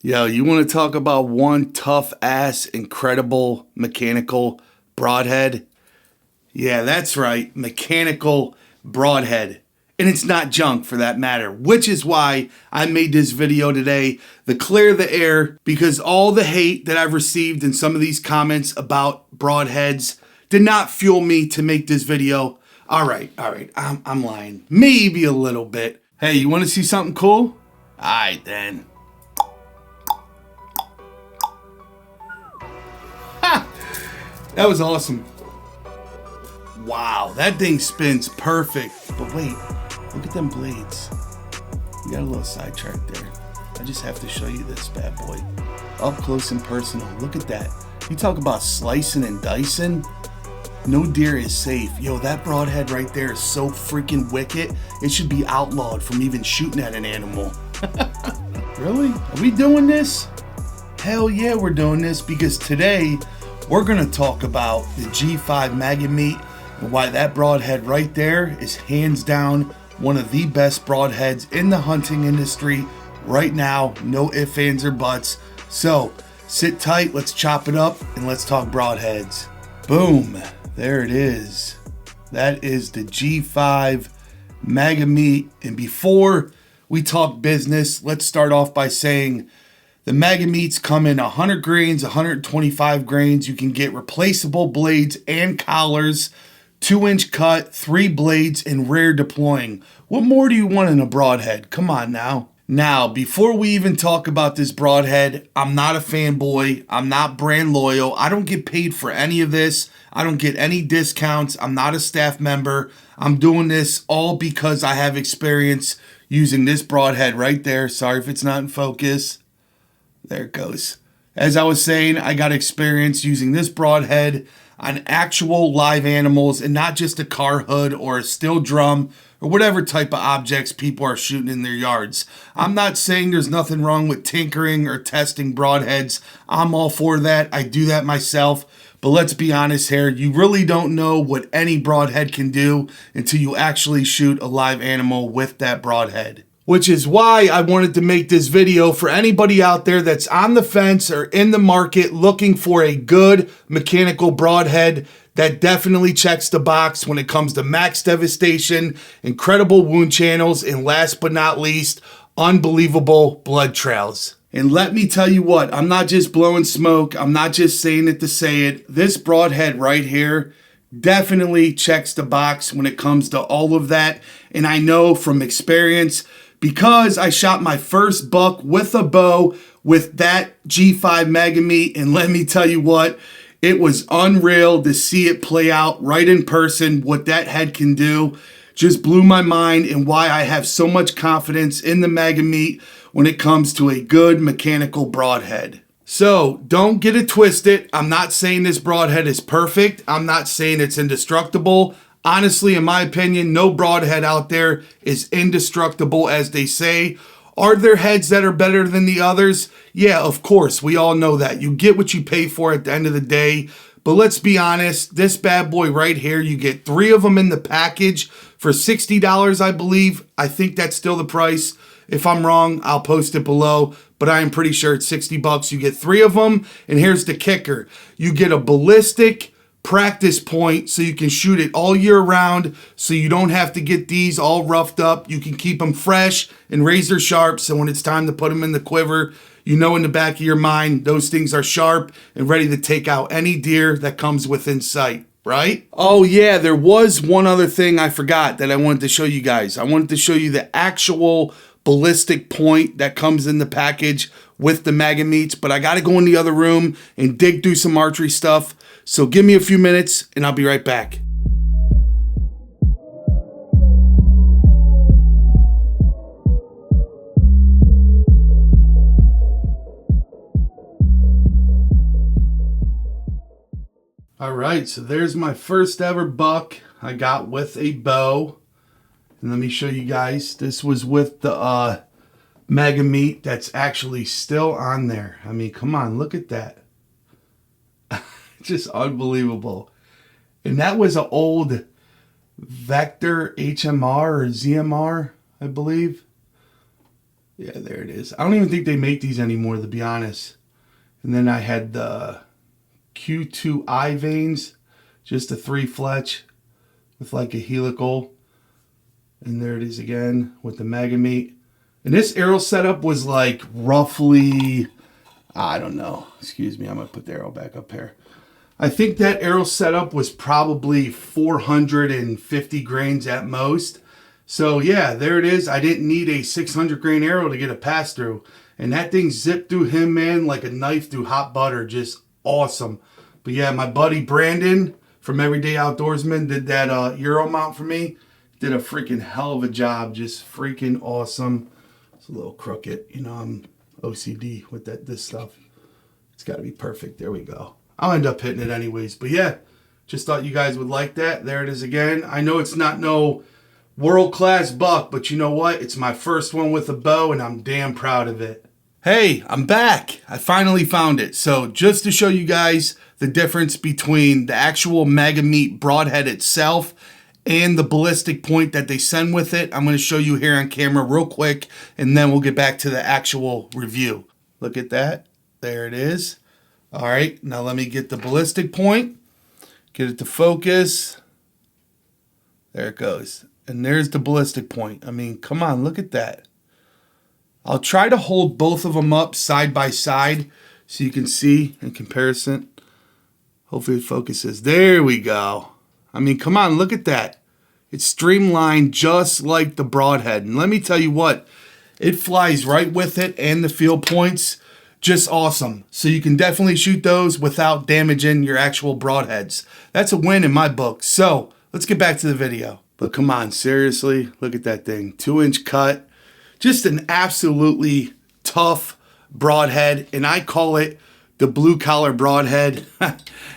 Yo, you want to talk about one tough ass, incredible mechanical broadhead? Yeah, that's right, mechanical broadhead. And it's not junk for that matter, which is why I made this video today to clear the air, because all the hate that I've received in some of these comments about broadheads did not fuel me to make this video. All right, I'm lying. Maybe a little bit. Hey, you want to see something cool? All right, then. That was awesome. Wow, that thing spins perfect. But wait, look at them blades. You got a little sidetracked there. I just have to show you this bad boy. Up close and personal. Look at that. You talk about slicing and dicing. No deer is safe. Yo, that broadhead right there is so freaking wicked. It should be outlawed from even shooting at an animal. Really? Are we doing this? Hell yeah, we're doing this, because today we're going to talk about the G5 Megameat and why that broadhead right there is hands down one of the best broadheads in the hunting industry right now. No ifs, ands, or buts. So sit tight, let's chop it up, and let's talk broadheads. Boom, there it is. That is the G5 Megameat. And before we talk business, let's start off by saying the Megameats come in 100 grains, 125 grains. You can get replaceable blades and collars, 2-inch cut, 3 blades, and rare deploying. What more do you want in a broadhead? Come on now. Now, before we even talk about this broadhead, I'm not a fanboy. I'm not brand loyal. I don't get paid for any of this. I don't get any discounts. I'm not a staff member. I'm doing this all because I have experience using this broadhead right there. Sorry if it's not in focus. There it goes. As I was saying, I got experience using this broadhead on actual live animals and not just a car hood or a steel drum or whatever type of objects people are shooting in their yards. I'm not saying there's nothing wrong with tinkering or testing broadheads. I'm all for that. I do that myself. But let's be honest here, you really don't know what any broadhead can do until you actually shoot a live animal with that broadhead. Which is why I wanted to make this video for anybody out there that's on the fence or in the market looking for a good mechanical broadhead that definitely checks the box when it comes to max devastation, incredible wound channels, and last but not least, unbelievable blood trails. And let me tell you what, I'm not just blowing smoke. I'm not just saying it to say it. This broadhead right here definitely checks the box when it comes to all of that. And I know from experience, because I shot my first buck with a bow with that G5 Megameat, and let me tell you what, it was unreal to see it play out right in person. What that head can do just blew my mind, and why I have so much confidence in the Megameat when it comes to a good mechanical broadhead. So don't get it twisted. I'm not saying this broadhead is perfect. I'm not saying it's indestructible. Honestly, in my opinion, no broadhead out there is indestructible, as they say. Are there heads that are better than the others? Yeah, of course. We all know that. You get what you pay for at the end of the day. But let's be honest, this bad boy right here, you get 3 of them in the package for $60, I believe. I think that's still the price. If I'm wrong, I'll post it below, but I am pretty sure it's 60 bucks. You get 3 of them, and here's the kicker. You get a ballistic practice point so you can shoot it all year round, so you don't have to get these all roughed up. You can keep them fresh and razor sharp, so when it's time to put them in the quiver, you know in the back of your mind those things are sharp and ready to take out any deer that comes within sight, right? Oh yeah, there was one other thing I forgot that I wanted to show you guys. I wanted to show you the actual ballistic point that comes in the package with the Megameats, but I got to go in the other room and dig through some archery stuff. So give me a few minutes and I'll be right back. All right, so there's my first ever buck I got with a bow. And let me show you guys. This was with the Megameat that's actually still on there. I mean, come on, look at that. Just unbelievable. And that was an old Vector HMR or ZMR, I believe. Yeah, there it is. I don't even think they make these anymore, to be honest. And then I had the Q2I veins, just a 3 fletch with like a helical. And there it is again with the Megameat. And this arrow setup was like roughly, I don't know. Excuse me, I'm going to put the arrow back up here. I think that arrow setup was probably 450 grains at most. So yeah, there it is. I didn't need a 600 grain arrow to get a pass through. And that thing zipped through him, man, like a knife through hot butter. Just awesome. But yeah, my buddy Brandon from Everyday Outdoorsman did that Euro mount for me. Did a freaking hell of a job. Just freaking awesome. It's a little crooked. You know, I'm OCD with this stuff. It's got to be perfect. There we go. I'll end up hitting it anyways. But yeah, just thought you guys would like that. There it is again. I know it's not no world-class buck, but you know what? It's my first one with a bow, and I'm damn proud of it. Hey, I'm back. I finally found it. So just to show you guys the difference between the actual Megameat Broadhead itself and the ballistic point that they send with it, I'm going to show you here on camera real quick, and then we'll get back to the actual review. Look at that. There it is. All right, now let me get the ballistic point, get it to focus. There it goes. And there's the ballistic point. I mean, come on, look at that. I'll try to hold both of them up side by side so you can see in comparison. Hopefully it focuses. There we go. I mean, come on, look at that. It's streamlined just like the Broadhead. And let me tell you what, it flies right with it, and the field points, just awesome. So you can definitely shoot those without damaging your actual Broadheads. That's a win in my book. So let's get back to the video. But come on, seriously, look at that thing. 2-inch cut. Just an absolutely tough Broadhead. And I call it the blue collar Broadhead.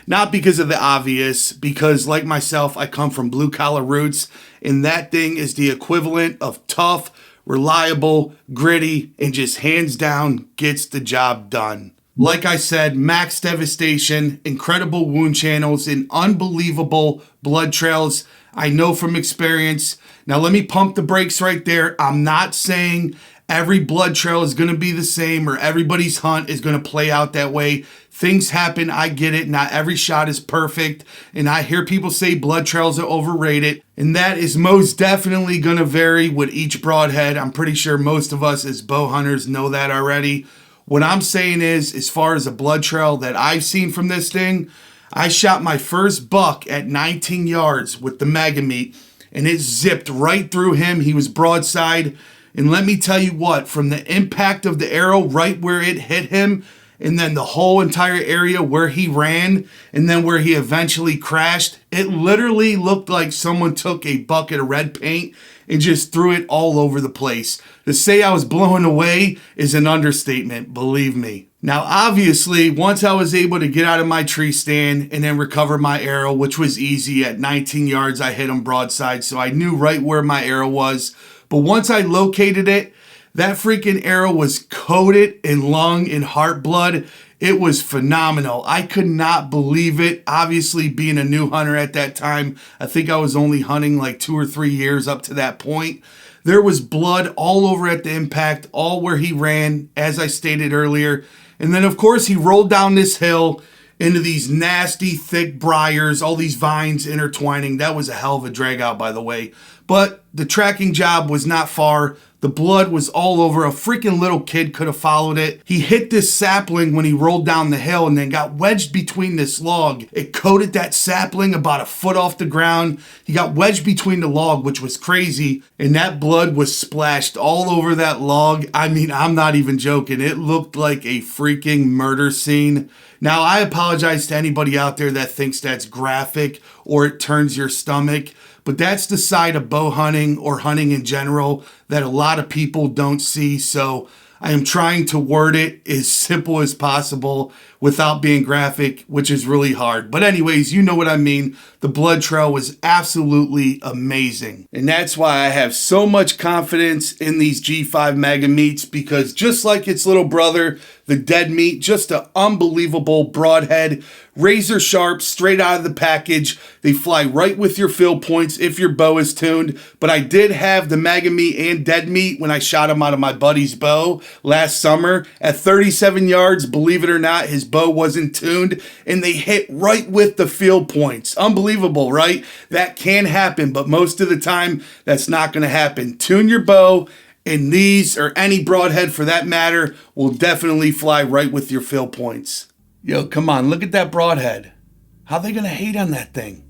Not because of the obvious, because like myself, I come from blue collar roots. And that thing is the equivalent of tough, reliable, gritty, and just hands down gets the job done. Like I said, max devastation, incredible wound channels, and unbelievable blood trails. I know from experience. Now let me pump the brakes right there. I'm not saying every blood trail is going to be the same or everybody's hunt is going to play out that way. Things happen. I get it. Not every shot is perfect. And I hear people say blood trails are overrated. And that is most definitely going to vary with each Broadhead. I'm pretty sure most of us as bow hunters know that already. What I'm saying is, as far as a blood trail that I've seen from this thing, I shot my first buck at 19 yards with the Megameat, and it zipped right through him. He was broadside. And let me tell you what, from the impact of the arrow right where it hit him, and then the whole entire area where he ran, and then where he eventually crashed, it literally looked like someone took a bucket of red paint and just threw it all over the place. To say I was blown away is an understatement, believe me. Now, obviously, once I was able to get out of my tree stand and then recover my arrow, which was easy, at 19 yards, I hit him broadside, so I knew right where my arrow was. But once I located it, that freaking arrow was coated in lung and heart blood. It was phenomenal. I could not believe it. Obviously, being a new hunter at that time, I think I was only hunting like 2 or 3 years up to that point. There was blood all over at the impact, all where he ran, as I stated earlier. And then, of course, he rolled down this hill into these nasty, thick briars, all these vines intertwining. That was a hell of a drag out, by the way. But the tracking job was not far. The blood was all over. A freaking little kid could have followed it. He hit this sapling when he rolled down the hill and then got wedged between this log. It coated that sapling about a foot off the ground. He got wedged between the log, which was crazy. And that blood was splashed all over that log. I mean, I'm not even joking. It looked like a freaking murder scene. Now, I apologize to anybody out there that thinks that's graphic or it turns your stomach. But that's the side of bow hunting or hunting in general that a lot of people don't see. So I am trying to word it as simple as possible without being graphic, which is really hard. But anyways, you know what I mean. The blood trail was absolutely amazing. And that's why I have so much confidence in these G5 Megameats, because just like its little brother, the dead meat, just an unbelievable Broadhead, razor sharp, straight out of the package. They fly right with your fill points if your bow is tuned. But I did have the Megameat and Dead Meat when I shot him out of my buddy's bow last summer. At 37 yards, believe it or not, his bow wasn't tuned, and they hit right with the fill points. Unbelievable, right? That can happen, but most of the time, that's not going to happen. Tune your bow, and these, or any broadhead for that matter, will definitely fly right with your fill points. Yo, come on, look at that broadhead. How they gonna hate on that thing?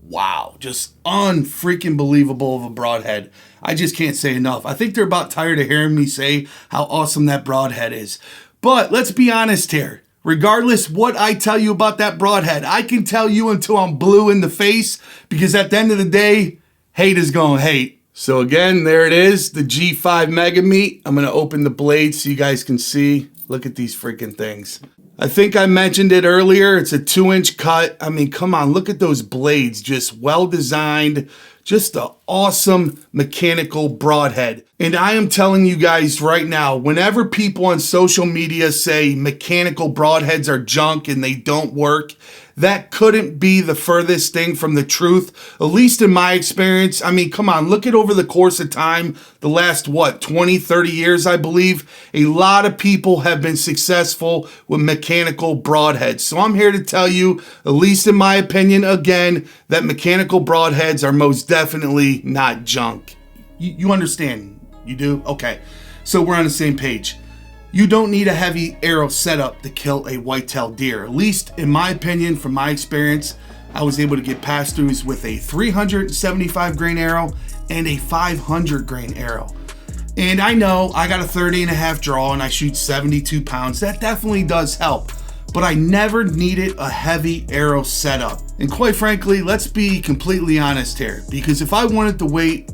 Wow, just unfreaking believable of a broadhead. I just can't say enough. I think they're about tired of hearing me say how awesome that broadhead is. But let's be honest here. Regardless what I tell you about that broadhead, I can tell you until I'm blue in the face, because at the end of the day, hate is gonna hate. So again, there it is, the G5 Megameat. I'm gonna open the blade so you guys can see. Look at these freaking things. I think I mentioned it earlier. It's a 2-inch cut. I mean, come on, look at those blades. Just well designed. Just an awesome mechanical broadhead. And I am telling you guys right now, whenever people on social media say mechanical broadheads are junk and they don't work, that couldn't be the furthest thing from the truth, at least in my experience. I mean, come on, look at over the course of time, the last, 20, 30 years, I believe, a lot of people have been successful with mechanical broadheads. So I'm here to tell you, at least in my opinion, again, that mechanical broadheads are most definitely not junk. You understand? You do? Okay. So we're on the same page. You don't need a heavy arrow setup to kill a whitetail deer. At least in my opinion, from my experience, I was able to get pass-throughs with a 375 grain arrow and a 500 grain arrow. And I know I got a 30.5 draw and I shoot 72 pounds. That definitely does help. But I never needed a heavy arrow setup. And quite frankly, let's be completely honest here. Because if I wanted to wait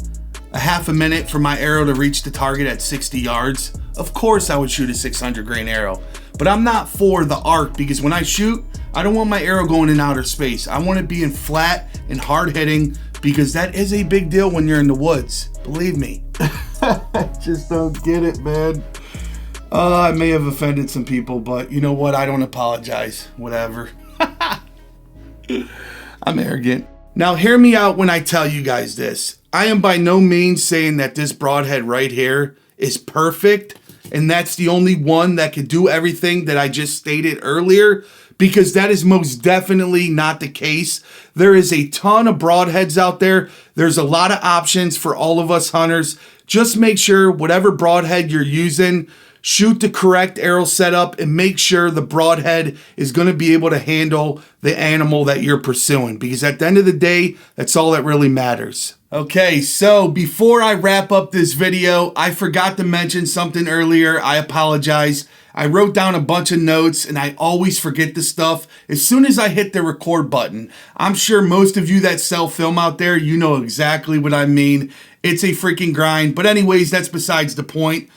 a half a minute for my arrow to reach the target at 60 yards, of course I would shoot a 600 grain arrow. But I'm not for the arc, because when I shoot, I don't want my arrow going in outer space. I want it being flat and hard hitting, because that is a big deal when you're in the woods. Believe me. I just don't get it, man. I may have offended some people, but you know what? I don't apologize. Whatever. I'm arrogant. Now hear me out when I tell you guys this. I am by no means saying that this broadhead right here is perfect, and that's the only one that can do everything that I just stated earlier, because that is most definitely not the case. There is a ton of broadheads out there. There's a lot of options for all of us hunters. Just make sure whatever broadhead you're using, shoot the correct arrow setup and make sure the broadhead is going to be able to handle the animal that you're pursuing, because at the end of the day, that's all that really matters. Okay, so before I wrap up this video, I forgot to mention something earlier. I apologize. I wrote down a bunch of notes and I always forget the stuff as soon as I hit the record button. I'm sure most of you that sell film out there, you know exactly what I mean. It's a freaking grind. But anyways, that's besides the point.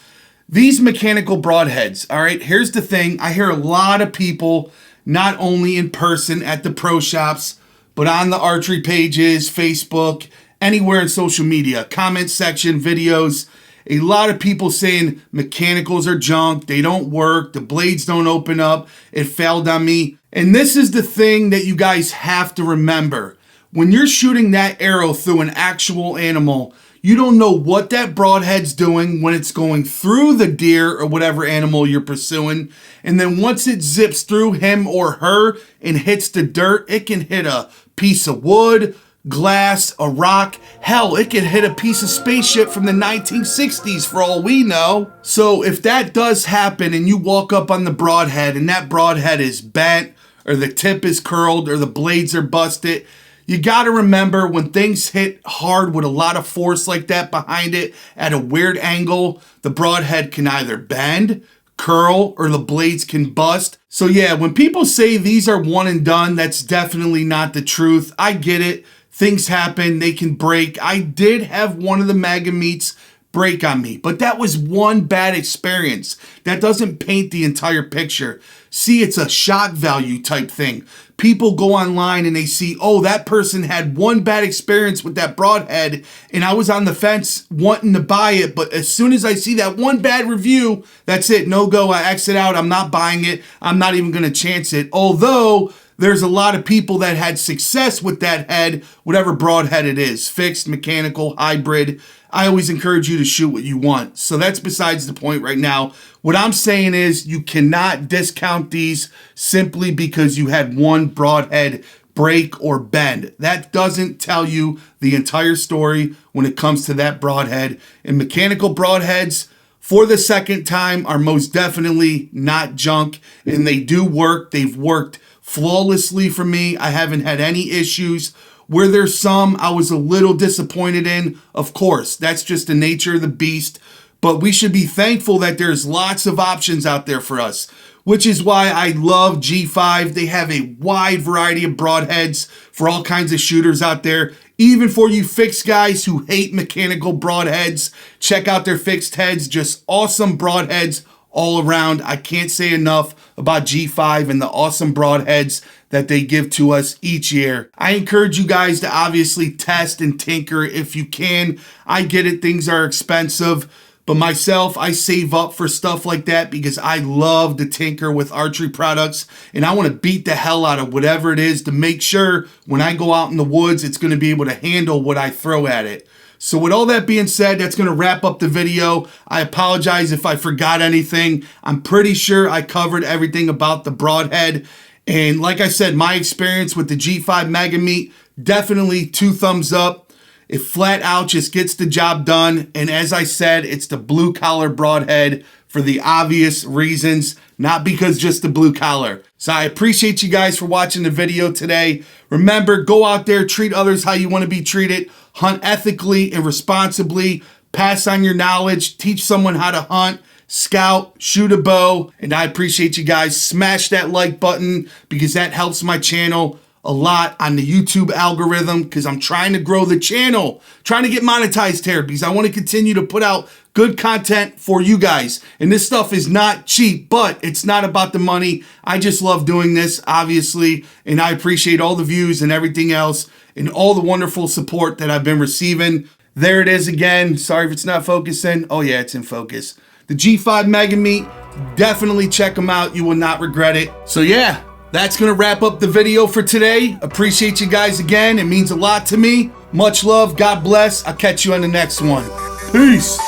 These mechanical broadheads, all right, here's the thing. I hear a lot of people, not only in person at the pro shops, but on the archery pages, Facebook, anywhere in social media, comment section, videos, a lot of people saying mechanicals are junk, they don't work, the blades don't open up, it failed on me. And this is the thing that you guys have to remember. When you're shooting that arrow through an actual animal, you don't know what that broadhead's doing when it's going through the deer or whatever animal you're pursuing. And then once it zips through him or her and hits the dirt, it can hit a piece of wood, glass, a rock. Hell, it can hit a piece of spaceship from the 1960s for all we know. So if that does happen and you walk up on the broadhead and that broadhead is bent or the tip is curled or the blades are busted, you got to remember, when things hit hard with a lot of force like that behind it at a weird angle, the broadhead can either bend, curl, or the blades can bust. So yeah, when people say these are one and done, that's definitely not the truth. I get it. Things happen. They can break. I did have one of the Megameats break on me, but that was one bad experience. That doesn't paint the entire picture. See, it's a shock value type thing. People go online and they see, oh, that person had one bad experience with that broadhead and I was on the fence wanting to buy it, but as soon as I see that one bad review, that's it, no go, I exit out, I'm not buying it, I'm not even going to chance it. Although there's a lot of people that had success with that head, whatever broadhead it is, fixed, mechanical, hybrid. I always encourage you to shoot what you want. So that's besides the point right now. What I'm saying is you cannot discount these simply because you had one broadhead break or bend. That doesn't tell you the entire story when it comes to that broadhead. And mechanical broadheads, for the second time, are most definitely not junk, and they do work. They've worked flawlessly for me. I haven't had any issues. Where there's some I was a little disappointed in, of course, that's just the nature of the beast. But we should be thankful that there's lots of options out there for us, which is why I love G5. They have a wide variety of broadheads for all kinds of shooters out there. Even for you fixed guys who hate mechanical broadheads, check out their fixed heads. Just awesome broadheads all around. I can't say enough about G5 and the awesome broadheads that they give to us each year. I encourage you guys to obviously test and tinker if you can. I get it, things are expensive, but myself, I save up for stuff like that because I love to tinker with archery products, and I want to beat the hell out of whatever it is to make sure when I go out in the woods, it's going to be able to handle what I throw at it. So with all that being said, that's going to wrap up the video. I apologize if I forgot anything. I'm pretty sure I covered everything about the broadhead. And like I said, my experience with the G5 Megameat, definitely 2 thumbs up. It flat out just gets the job done. And as I said, it's the blue collar broadhead for the obvious reasons, not because just the blue collar. So I appreciate you guys for watching the video today. Remember, go out there, treat others how you want to be treated, hunt ethically and responsibly, pass on your knowledge, teach someone how to hunt, scout, shoot a bow, and I appreciate you guys. Smash that like button because that helps my channel a lot on the YouTube algorithm because I'm trying to grow the channel, trying to get monetized here because I want to continue to put out good content for you guys. And this stuff is not cheap, but it's not about the money. I just love doing this, obviously, and I appreciate all the views and everything else and all the wonderful support that I've been receiving. There it is again. Sorry if it's not focusing. Oh yeah, it's in focus. The G5 Megameat, definitely check them out. You will not regret it. So yeah, that's going to wrap up the video for today. Appreciate you guys again. It means a lot to me. Much love. God bless. I'll catch you on the next one. Peace.